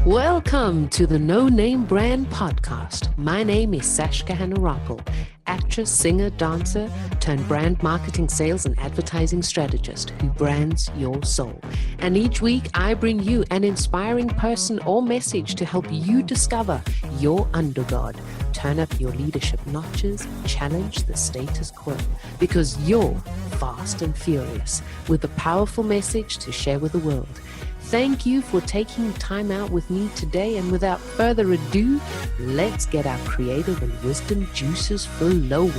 Welcome to the No Name Brand Podcast. My name is Sashka Hanarapal, actress, singer, dancer, turned brand marketing, sales, and advertising strategist who brands your soul. And each week I bring you an inspiring person or message to help you discover your underdog, turn up your leadership notches, challenge the status quo, because you're fast and furious with a powerful message to share with the world. Thank you for taking time out with me today, and without further ado, let's get our creative and wisdom juices flowing.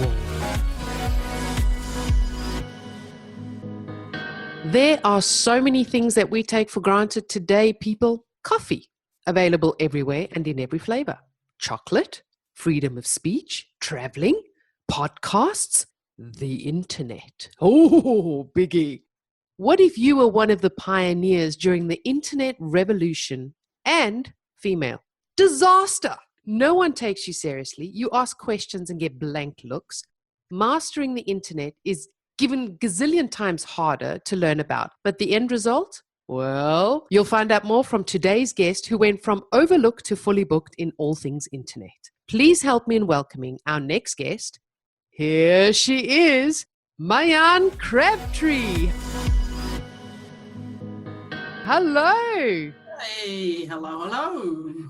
There are so many things that we take for granted today, people. Coffee, available everywhere and in every flavor. Chocolate, freedom of speech, traveling, podcasts, the internet. Oh, biggie. What if you were one of the pioneers during the internet revolution and female? Disaster! No one takes you seriously. You ask questions and get blank looks. Mastering the internet is given gazillion times harder to learn about. But the end result? Well, you'll find out more from today's guest, who went from overlooked to fully booked in all things internet. Please help me in welcoming our next guest. Here she is, MARJAN CRABTREE. Hello. Hey, hello.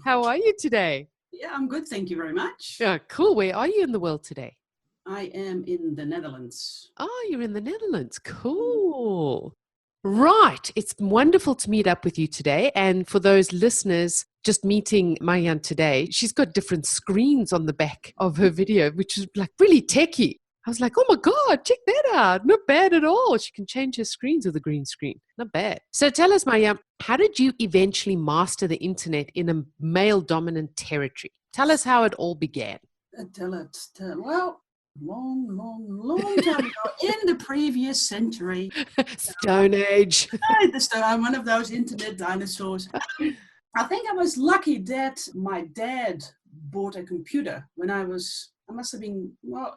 How are you today? Yeah, I'm good. Thank you very much. Yeah, cool. Where are you in the world today? I am in the Netherlands. Oh, you're in the Netherlands. Cool. Right. It's wonderful to meet up with you today. And for those listeners just meeting MARJAN today, she's got different screens on the back of her video, which is like really techie. I was like, oh my God, check that out. Not bad at all. She can change her screens with a green screen. Not bad. So tell us, MARJAN, how did you eventually master the internet in a male-dominant territory? Tell us how it all began. Well, long time ago, in the previous century. Stone Age. I'm one of those internet dinosaurs. I think I was lucky that my dad bought a computer when I must have been,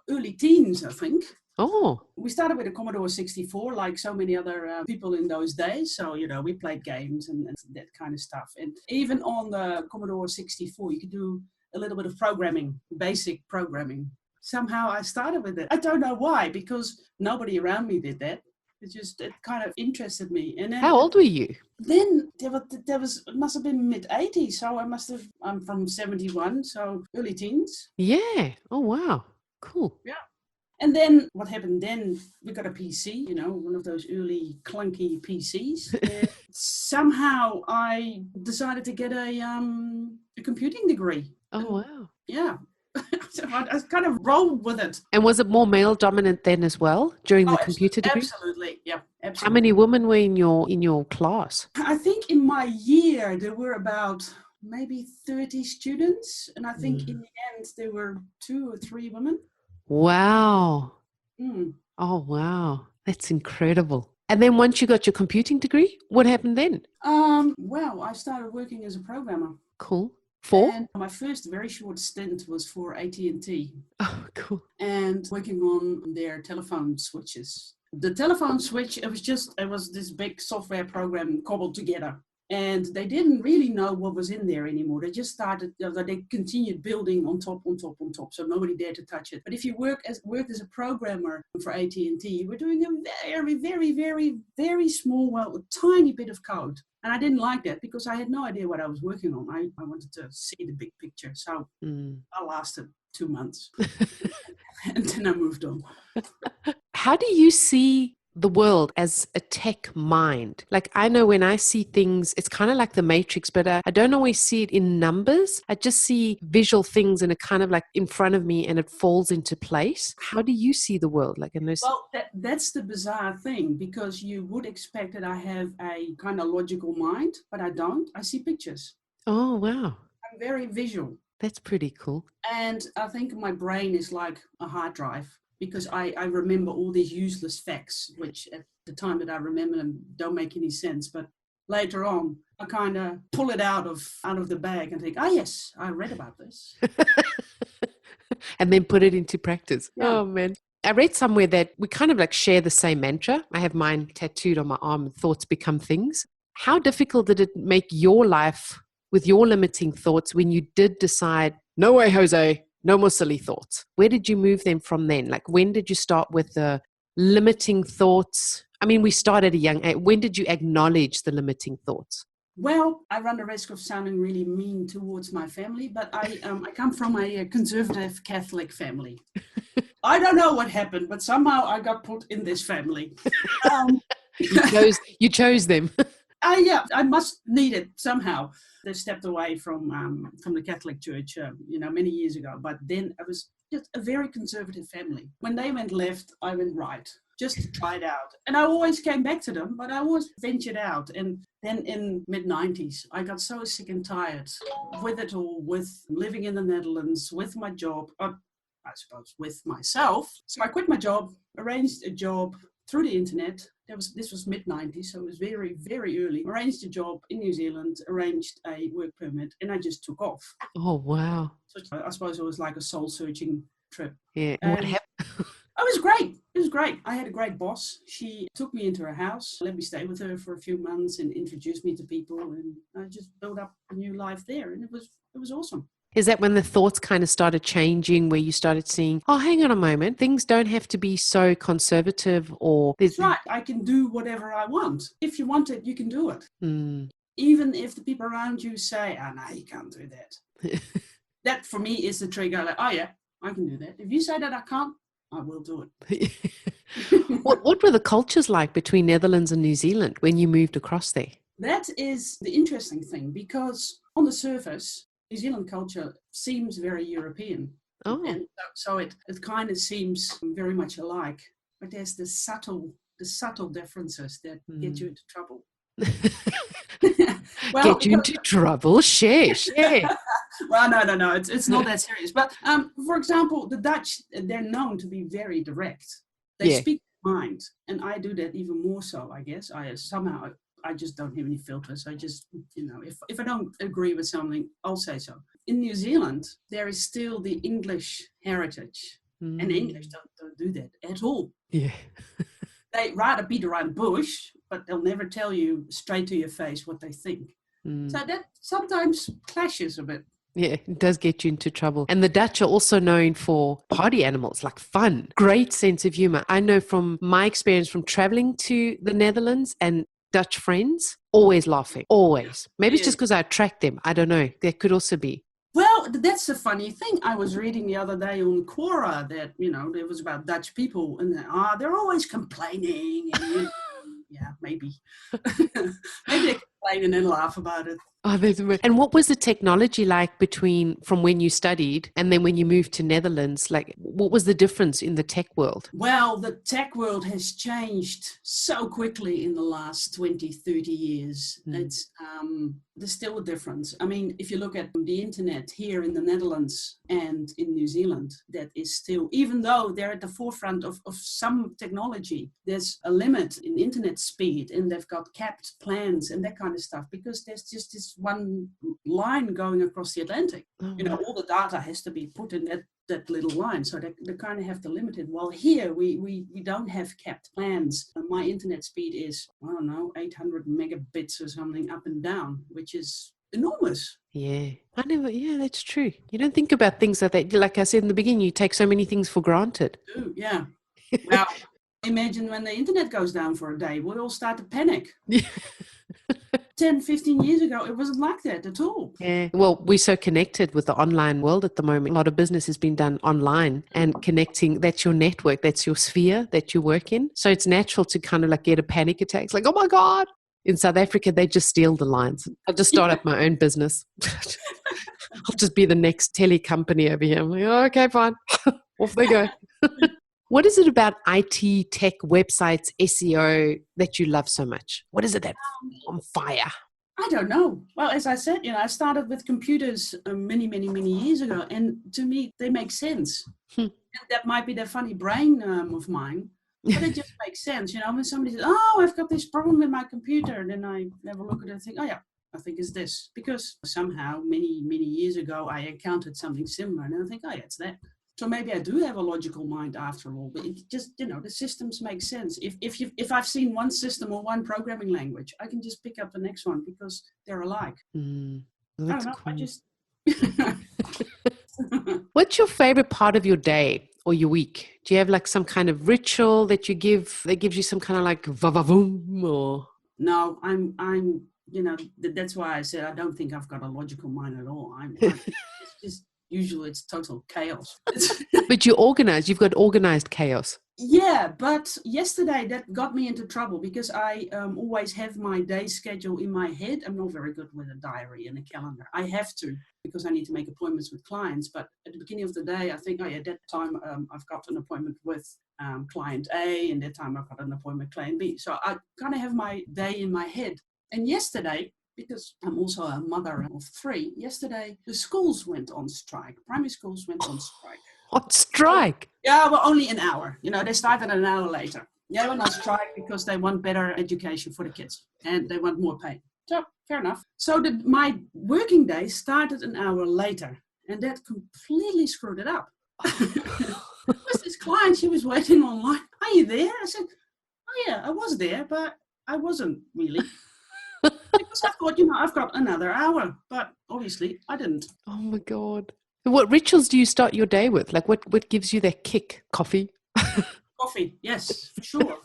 early teens, I think. Oh. We started with a Commodore 64, like so many other people in those days. So, we played games and that kind of stuff. And even on the Commodore 64, you could do a little bit of programming, basic programming. Somehow I started with it. I don't know why, because nobody around me did that. It kind of interested me. And then, how old were you? Then it must have been mid-80s. So I'm from 71, so early teens. Yeah. Oh, wow. Cool. Yeah. And then what happened then, we got a PC, one of those early clunky PCs. Somehow I decided to get a computing degree. Oh, wow. Yeah. So I kind of rolled with it. And was it more male dominant then as well during the computer degree? Absolutely, yeah, absolutely. How many women were in your class? I think in my year there were about maybe 30 students, and I think in the end there were 2 or 3 women. Wow. Oh, wow. That's incredible. And then once you got your computing degree, what happened then? Well, I started working as a programmer. Cool. For? And my first very short stint was for AT&T. Oh, cool. And working on their telephone switches. The telephone switch, it was this big software program cobbled together. And they didn't really know what was in there anymore. They just they continued building on top. So nobody dared to touch it. But if you worked as a programmer for AT&T, you were doing a very, very, very, very small, a tiny bit of code. And I didn't like that because I had no idea what I was working on. I wanted to see the big picture. So I lasted 2 months. And then I moved on. How do you see the world as a tech mind? Like, I know when I see things, it's kind of like the Matrix, but I don't always see it in numbers. I just see visual things and it kind of like in front of me and it falls into place. How do you see the world? Well, that's the bizarre thing, because you would expect that I have a kind of logical mind, but I don't. I see pictures. Oh, wow. I'm very visual. That's pretty cool. And I think my brain is like a hard drive, because I remember all these useless facts, which at the time that I remember them don't make any sense. But later on, I kind of pull it out of the bag and think, yes, I read about this. And then put it into practice. Yeah. Oh, man. I read somewhere that we kind of like share the same mantra. I have mine tattooed on my arm, thoughts become things. How difficult did it make your life with your limiting thoughts when you did decide, no way, Jose, no more silly thoughts? Where did you move them from then? Like, when did you start with the limiting thoughts? I mean, we start at a young age. When did you acknowledge the limiting thoughts? Well, I run the risk of sounding really mean towards my family, but I come from a conservative Catholic family. I don't know what happened, but somehow I got put in this family. You chose them. I must need it somehow. They stepped away from the Catholic Church, many years ago. But then I was just a very conservative family. When they went left, I went right, just to try it out. And I always came back to them, but I always ventured out. And then in mid-90s, I got so sick and tired with it all, with living in the Netherlands, with my job, I suppose with myself. So I quit my job, arranged a job through the internet. This was mid-90s, so it was very, very early. Arranged a job in New Zealand, arranged a work permit, and I just took off. Oh, wow. So I suppose it was like a soul-searching trip. Yeah. And what happened? It was great. It was great. I had a great boss. She took me into her house, let me stay with her for a few months and introduced me to people. And I just built up a new life there. And it was awesome. Is that when the thoughts kind of started changing, where you started seeing, oh, hang on a moment, things don't have to be so conservative or... That's right. I can do whatever I want. If you want it, you can do it. Mm. Even if the people around you say, oh, no, you can't do that. That for me is the trigger. Like, oh, yeah, I can do that. If you say that I can't, I will do it. What were the cultures like between Netherlands and New Zealand when you moved across there? That is the interesting thing, because on the surface, New Zealand culture seems very European. Oh. And so it kind of seems very much alike. But there's the subtle differences that get you into trouble. Well, get you into trouble? Share. Well, no. It's not that serious. But for example, the Dutch, they're known to be very direct. They speak their mind. And I do that even more so, I guess. I just don't have any filters. I just, if I don't agree with something, I'll say so. In New Zealand, there is still the English heritage. And the English don't do that at all. Yeah. They rather beat around the bush, but they'll never tell you straight to your face what they think. So that sometimes clashes a bit. Yeah, it does get you into trouble. And the Dutch are also known for party animals, like fun, great sense of humor. I know from my experience from traveling to the Netherlands and Dutch friends, always laughing, always. Maybe it's just because I attract them. I don't know. There could also be. Well, that's a funny thing. I was reading the other day on Quora that, it was about Dutch people and they're always complaining. And, yeah, maybe. Maybe they complain and then laugh about it. Oh, and what was the technology like from when you studied and then when you moved to Netherlands? Like, what was the difference in the tech world? Well, the tech world has changed so quickly in the last 20, 30 years. It's there's still a difference. I mean, if you look at the internet here in the Netherlands and in New Zealand, that is still, even though they're at the forefront of some technology, there's a limit in internet speed and they've got capped plans and that kind of stuff, because there's just this one line going across the Atlantic. All the data has to be put in that little line, so they kind of have to limit it. Well, here we don't have capped plans. My internet speed is, I don't know, 800 megabits or something up and down, which is enormous. Yeah, that's true. You don't think about things like that. Like I said in the beginning, you take so many things for granted. Yeah. Well, imagine when the internet goes down for a day, we all start to panic. 10, 15 years ago, it wasn't like that at all. Yeah. Well, we're so connected with the online world at the moment. A lot of business has been done online, and connecting, that's your network, that's your sphere that you work in. So it's natural to kind of like get a panic attack. It's like, oh my God. In South Africa, they just steal the lines. I'll just start up my own business. I'll just be the next tele company over here. I'm like, oh, okay, fine. Off they go. What is it about IT, tech, websites, SEO that you love so much? What is it that's on fire? I don't know. Well, as I said, I started with computers many, many, many years ago. And to me, they make sense. And that might be the funny brain of mine. But it just makes sense. When somebody says, oh, I've got this problem with my computer. And then I never look at it and think, oh, yeah, I think it's this. Because somehow many, many years ago, I encountered something similar. And I think, oh, yeah, it's that. So maybe I do have a logical mind after all, but it just, the systems make sense. If I've seen one system or one programming language, I can just pick up the next one because they're alike. Oh, I that's don't know. I cool. just. What's your favorite part of your day or your week? Do you have like some kind of ritual that you give that gives you some kind of like va-va-voom or? No, that's why I said I don't think I've got a logical mind at all. It's just usually it's total chaos. But you're organized. You've got organized chaos. Yeah, but yesterday that got me into trouble because I always have my day schedule in my head. I'm not very good with a diary and a calendar. I have to because I need to make appointments with clients. But at the beginning of the day, I think, oh yeah, that time I've got an appointment with client A, and that time I've got an appointment with client B. So I kind of have my day in my head. And yesterday, because I'm also a mother of 3, yesterday the schools went on strike. Primary schools went on strike. On strike? Yeah, well, only an hour. They started an hour later. They went on strike because they want better education for the kids and they want more pay. So, fair enough. So my working day started an hour later, and that completely screwed it up. Was this client, she was waiting online. Are you there? I said, oh yeah, I was there, but I wasn't really. Because I thought, I've got another hour, but obviously I didn't. Oh my God. What rituals do you start your day with? Like what gives you that kick? Coffee? Coffee, yes, sure.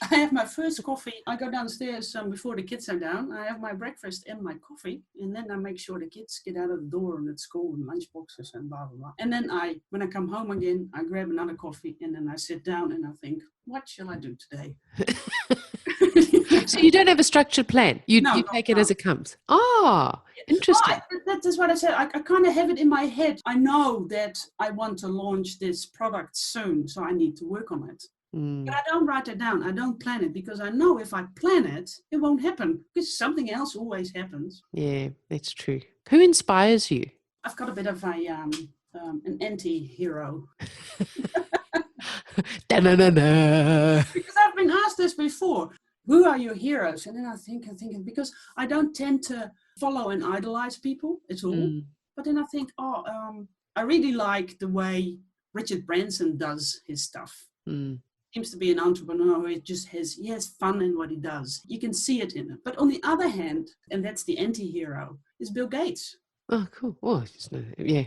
I have my first coffee. I go downstairs before the kids are down. I have my breakfast and my coffee, and then I make sure the kids get out of the door and at school and lunch boxes and blah, blah, blah. And then when I come home again, I grab another coffee, and then I sit down and I think, what shall I do today? So you don't have a structured plan. You take it as it comes. Ah, interesting. That's what I said. I kind of have it in my head. I know that I want to launch this product soon, so I need to work on it. But I don't write it down. I don't plan it because I know if I plan it, it won't happen because something else always happens. Yeah, that's true. Who inspires you? I've got a bit of an anti-hero. Because I've been asked this before. Who are your heroes? And then I'm thinking, because I don't tend to follow and idolize people at all. But then I think, I really like the way Richard Branson does his stuff. Seems to be an entrepreneur who he has fun in what he does. You can see it in it. But on the other hand, and that's the anti-hero, is Bill Gates. Oh, cool. Oh, yeah.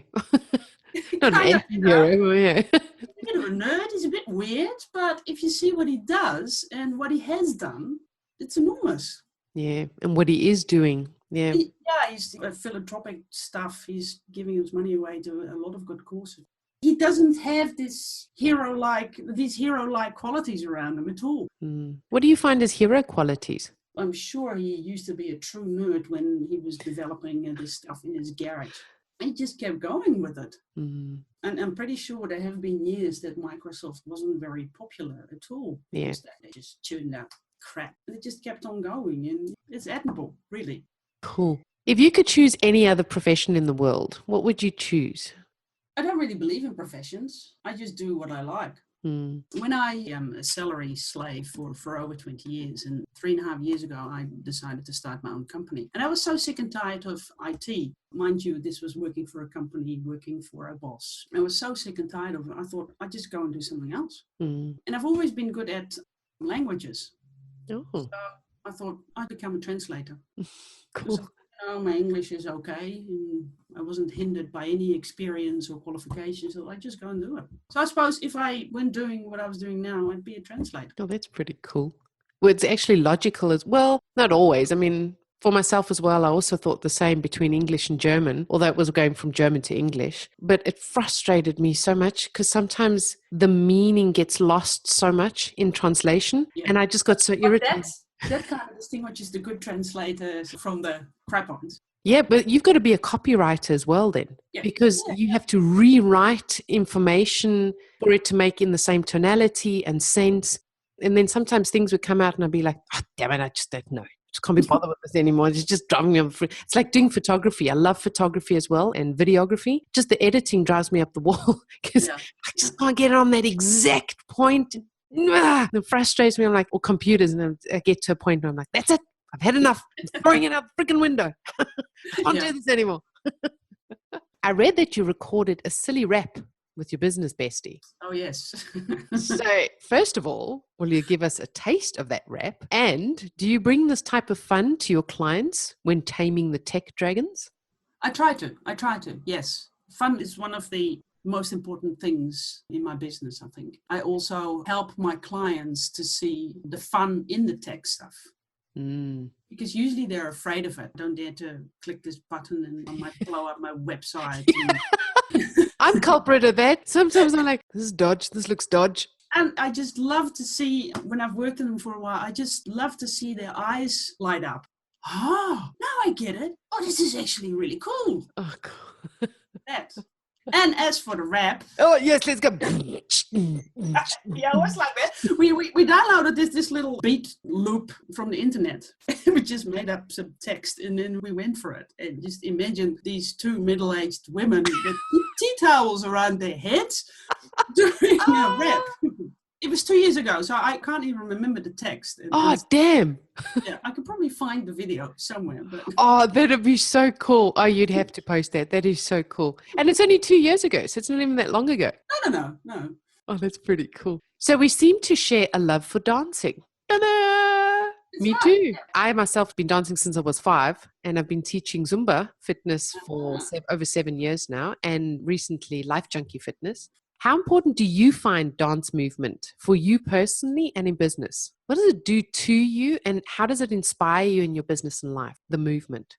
Not an anti-hero, yeah. He's a bit of a nerd. He's a bit weird. But if you see what he does and what he has done, it's enormous. Yeah, and what he is doing. Yeah. He's philanthropic stuff. He's giving his money away to a lot of good causes. He doesn't have these hero-like qualities around him at all. What do you find as hero qualities? I'm sure he used to be a true nerd when he was developing this stuff in his garage. He just kept going with it. And I'm pretty sure there have been years that Microsoft wasn't very popular at all. Yeah. They just tuned out crap. And it just kept on going, and it's admirable, really. Cool. If you could choose any other profession in the world, what would you choose? I don't really believe in professions. I just do what I like. When I am a salary slave for over 20 years, and 3.5 years ago, I decided to start my own company. And I was so sick and tired of IT. Mind you, this was working for a company, working for a boss. I was so sick and tired of it. I thought I'd just go and do something else. And I've always been good at languages. Oh. So I thought I'd become a translator. Cool. So, my English is okay, and I wasn't hindered by any experience or qualifications, so I just go and do it. So I suppose if I went doing what I was doing now, I'd be a translator. Oh, that's pretty cool. Well, it's actually logical as well. Not always. I mean, for myself as well, I also thought the same between English and German, although it was going from German to English. But it frustrated me so much because sometimes the meaning gets lost so much in translation. Yeah. And I just got so irritated. That kind of distinguishes the good translators from the crap ones. Yeah, but you've got to be a copywriter as well then, because you have to rewrite information for it to make in the same tonality and sense. And then sometimes things would come out and I'd be like, oh, damn it, I just don't know. I just can't be bothered with this anymore. It's just driving me up. It's like doing photography. I love photography as well and videography. Just the editing drives me up the wall because I just can't get it on that exact point. It frustrates me. I'm like, or computers, and then I get to a point where I'm like, that's it. I've had enough. I'm throwing it out the freaking window. I can't do this anymore. I read that you recorded a silly rap with your business bestie. Oh, yes. So, first of all, will you give us a taste of that rap? And do you bring this type of fun to your clients when taming the tech dragons? I try to, yes. Fun is one of the most important things in my business, I think. I also help my clients to see the fun in the tech stuff. Because usually they're afraid of it. Don't dare to click this button and I might blow up my website. I'm culprit of that. Sometimes I'm like, this is dodge. This looks dodge. And I just love to see, when I've worked with them for a while, I just love to see their eyes light up. Oh, now I get it. Oh, this is actually really cool. Oh, God. That. And as for the rap. Oh, yes, let's go. Yeah, it was like that. We downloaded this little beat loop from the internet. We just made up some text and then we went for it. And just imagine these two middle-aged women with tea towels around their heads doing a rap. It was 2 years ago, so I can't even remember the text. Oh, damn. Yeah, I could probably find the video somewhere. But Oh, that'd be so cool. Oh, you'd have to post that. That is so cool. And it's only 2 years ago, so it's not even that long ago. No. Oh, that's pretty cool. So we seem to share a love for dancing. Ta-da! Me too. Yeah. I myself have been dancing since I was 5, and I've been teaching Zumba fitness for over 7 years now, and recently Life Junkie Fitness. How important do you find dance movement for you personally and in business? What does it do to you, and how does it inspire you in your business and life, the movement?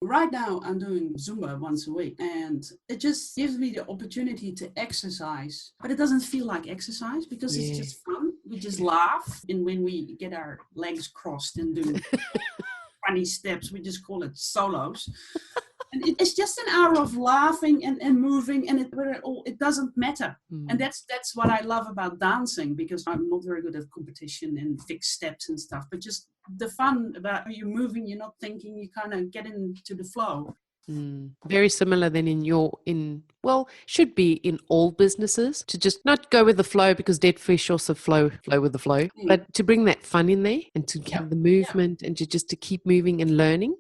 Right now, I'm doing Zumba once a week, and it just gives me the opportunity to exercise. But it doesn't feel like exercise because it's just fun. We just laugh, and when we get our legs crossed and do funny steps, we just call it solos. And it's just an hour of laughing and moving, and it doesn't matter. And that's what I love about dancing, because I'm not very good at competition and fixed steps and stuff, but just the fun about you moving, you're not thinking, you kind of get into the flow. Very similar then should be in all businesses, to just not go with the flow, because dead fish also flow with the flow, but to bring that fun in there and to have the movement and to keep moving and learning.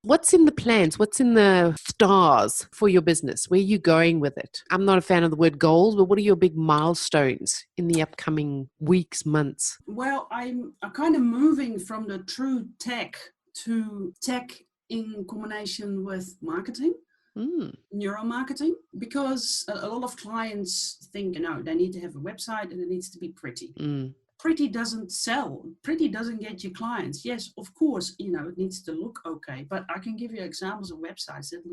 What's in the plans? What's in the stars for your business? Where are you going with it? I'm not a fan of the word goals, but what are your big milestones in the upcoming weeks, months? Well, I'm kind of moving from the true tech to tech in combination with marketing, neuromarketing, because a lot of clients think, they need to have a website and it needs to be pretty. Pretty doesn't sell. Pretty doesn't get you clients. Yes, of course, it needs to look okay. But I can give you examples of websites that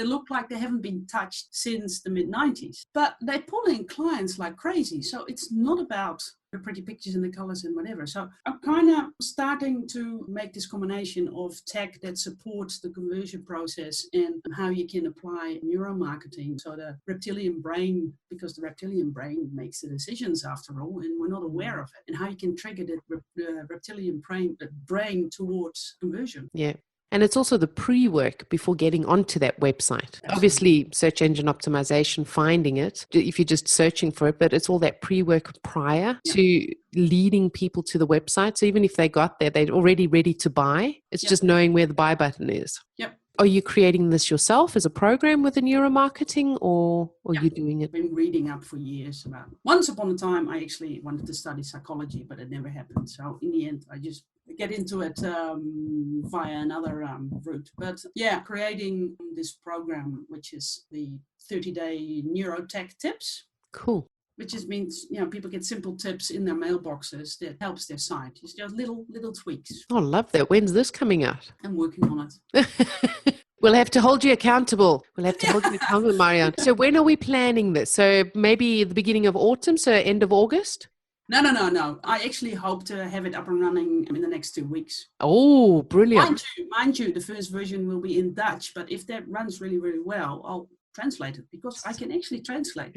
look like they haven't been touched since the mid-90s. But they pull in clients like crazy. So it's not about the pretty pictures and the colors and whatever. So I'm kind of starting to make this combination of tech that supports the conversion process and how you can apply neuromarketing. So the reptilian brain, because the reptilian brain makes the decisions after all, and we're not aware of it, and how you can trigger the reptilian brain towards conversion. Yeah. And it's also the pre-work before getting onto that website. Absolutely. Obviously, search engine optimization, finding it, if you're just searching for it, but it's all that pre-work prior to leading people to the website. So even if they got there, they're already ready to buy. It's just knowing where the buy button is. Yep. Are you creating this yourself as a program with the neuromarketing, or are you doing it? I've been reading up for years about it. Once upon a time, I actually wanted to study psychology, but it never happened. So in the end, I just get into it via another route. But creating this program, which is the 30-day neurotech tips. Cool. Which just means, people get simple tips in their mailboxes that helps their site. It's just little tweaks. Oh, love that. When's this coming out? I'm working on it. We'll have to hold you accountable. Marjan. So when are we planning this? So maybe the beginning of autumn, so end of August? No. I actually hope to have it up and running in the next 2 weeks. Oh, brilliant. Mind you, the first version will be in Dutch, but if that runs really, really well, I'll translate it, because I can actually translate,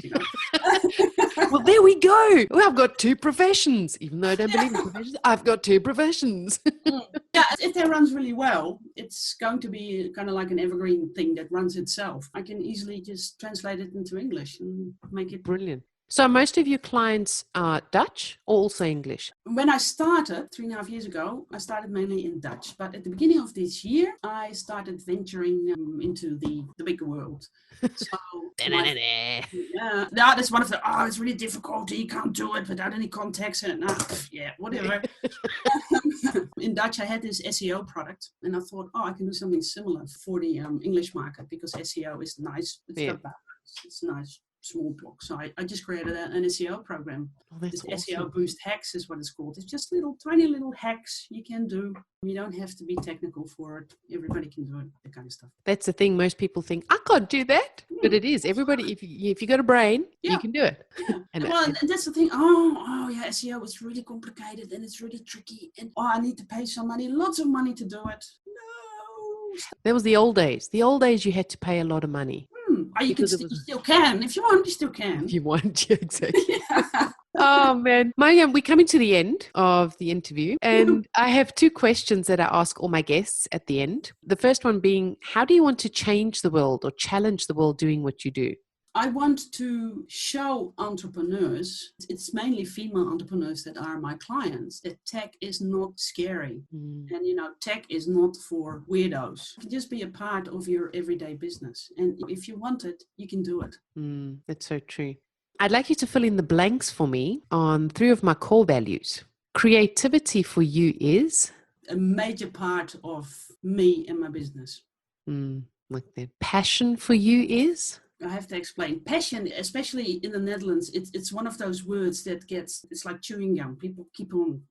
Well, there we go. Well, I've got 2 professions. Even though I don't believe in professions, I've got 2 professions. If that runs really well, it's going to be kind of like an evergreen thing that runs itself. I can easily just translate it into English and make it brilliant. So most of your clients are Dutch or also English? When I started 3.5 years ago, I started mainly in Dutch. But at the beginning of this year, I started venturing into the bigger world. So that's one of the, it's really difficult. You can't do it without any context. And whatever. in Dutch, I had this SEO product, and I thought, I can do something similar for the English market, because SEO is nice. It's got backgrounds. It's a nice small block. So I just created an SEO program. This awesome. SEO boost hacks is what it's called. It's just tiny little hacks you can do. You don't have to be technical for it. Everybody can do it, that kind of stuff. That's the thing. Most people think, I can't do that. But it is. Everybody, if you got a brain, you can do it. Yeah. and that's the thing. SEO is really complicated and it's really tricky. And I need to pay some money, lots of money to do it. No. That was the old days. The old days, you had to pay a lot of money. You still can. If you want, you still can. If you want, exactly. Oh, man. Marjan, we're coming to the end of the interview, and I have 2 questions that I ask all my guests at the end. The first one being, how do you want to change the world or challenge the world doing what you do? I want to show entrepreneurs, it's mainly female entrepreneurs that are my clients, that tech is not scary. And, tech is not for weirdos. It can just be a part of your everyday business. And if you want it, you can do it. That's so true. I'd like you to fill in the blanks for me on 3 of my core values. Creativity for you is? A major part of me and my business. Like that. Passion for you is? I have to explain. Passion, especially in the Netherlands, it's one of those words that it's like chewing gum. People keep on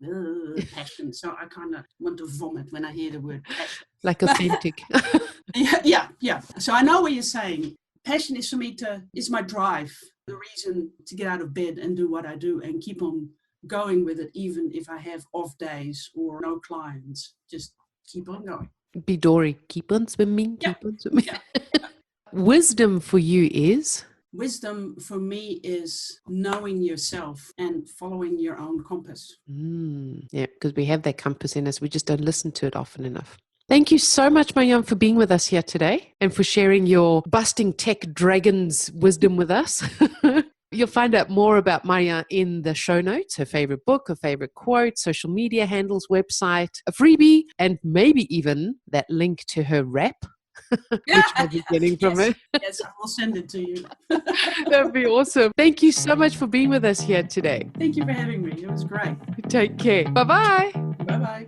passion. So I kind of want to vomit when I hear the word passion. Like authentic. Yeah. So I know what you're saying. Passion is for me is my drive, the reason to get out of bed and do what I do and keep on going with it, even if I have off days or no clients. Just keep on going. Be Dory, keep on swimming, keep on swimming. Yeah. Wisdom for you is? Wisdom for me is knowing yourself and following your own compass. Yeah, because we have that compass in us. We just don't listen to it often enough. Thank you so much, Marjan, for being with us here today and for sharing your busting tech dragons wisdom with us. You'll find out more about Marjan in the show notes, her favorite book, her favorite quote, social media handles, website, a freebie, and maybe even that link to her rap. Which we'll be getting from her. Yes, I will send it to you. That'd be awesome. Thank you so much for being with us here today. Thank you for having me. It was great. Take care. Bye-bye. Bye-bye.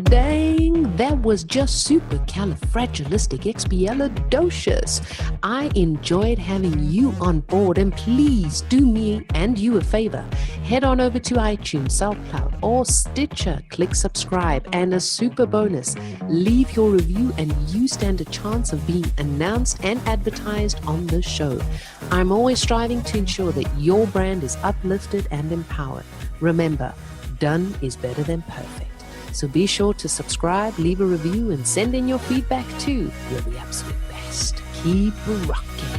Dang, that was just supercalifragilisticexpialidocious. I enjoyed having you on board, and please do me and you a favor. Head on over to iTunes, SoundCloud, or Stitcher. Click subscribe, and a super bonus, leave your review and you stand a chance of being announced and advertised on the show. I'm always striving to ensure that your brand is uplifted and empowered. Remember, done is better than perfect. So be sure to subscribe, leave a review, and send in your feedback too. You're the absolute best. Keep rocking.